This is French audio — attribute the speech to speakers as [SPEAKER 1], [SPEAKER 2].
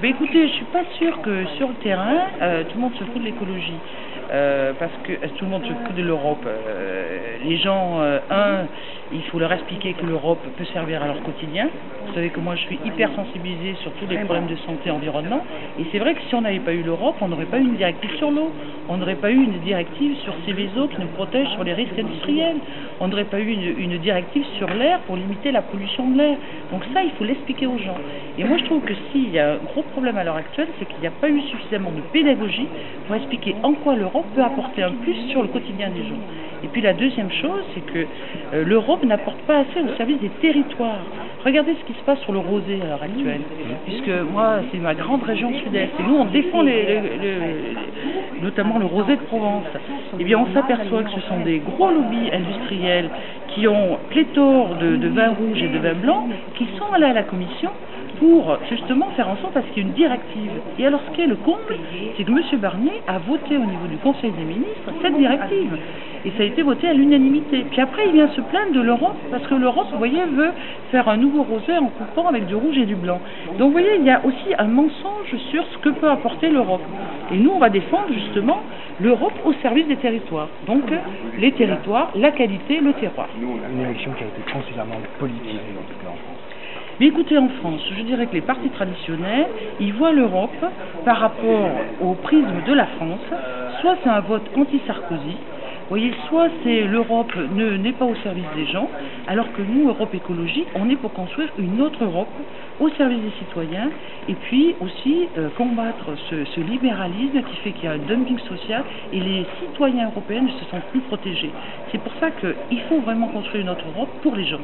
[SPEAKER 1] Mais écoutez, je suis pas sûre que sur le terrain, tout le monde se fout de l'écologie. Parce que tout le monde se fout de l'Europe. Les gens, il faut leur expliquer que l'Europe peut servir à leur quotidien. Vous savez que moi je suis hyper sensibilisée sur tous les problèmes de santé et environnement. Et c'est vrai que si on n'avait pas eu l'Europe, on n'aurait pas eu une directive sur l'eau. On n'aurait pas eu une directive sur Seveso qui nous protège sur les risques industriels. On n'aurait pas eu une directive sur l'air pour limiter la pollution de l'air. Donc ça, il faut l'expliquer aux gens. Et moi je trouve que s'il y a un gros problème à l'heure actuelle, c'est qu'il n'y a pas eu suffisamment de pédagogie pour expliquer en quoi l'Europe peut apporter un plus sur le quotidien des gens. Et puis la deuxième chose, c'est que l'Europe n'apporte pas assez au service des territoires. Regardez ce qui se passe sur le rosé à l'heure actuelle, puisque moi, c'est ma grande région sud-est, et nous, on défend notamment le rosé de Provence. Eh bien, on s'aperçoit que ce sont des gros lobbies industriels qui ont pléthore de vins rouges et de vins blancs, qui sont allés à la Commission pour justement faire en sorte à ce qu'il y ait une directive. Et alors ce qui est le comble, c'est que M. Barnier a voté au niveau du Conseil des ministres cette directive. Et ça a été voté à l'unanimité. Puis après, il vient se plaindre de l'Europe, parce que l'Europe, vous voyez, veut faire un nouveau rosé en coupant avec du rouge et du blanc. Donc vous voyez, il y a aussi un mensonge sur ce que peut apporter l'Europe. Et nous, on va défendre justement l'Europe au service des territoires. Donc les territoires, la qualité, le terroir.
[SPEAKER 2] Une élection qui a été considérablement politisée, en tout cas en France.
[SPEAKER 1] Mais écoutez, en France, je dirais que les partis traditionnels, ils voient l'Europe par rapport au prisme de la France. Soit c'est un vote anti-Sarkozy, vous voyez, soit c'est l'Europe n'est pas au service des gens, alors que nous, Europe Écologie, on est pour construire une autre Europe au service des citoyens, et puis aussi combattre ce libéralisme qui fait qu'il y a un dumping social, et les citoyens européens ne se sentent plus protégés. C'est pour ça qu'il faut vraiment construire une autre Europe pour les gens.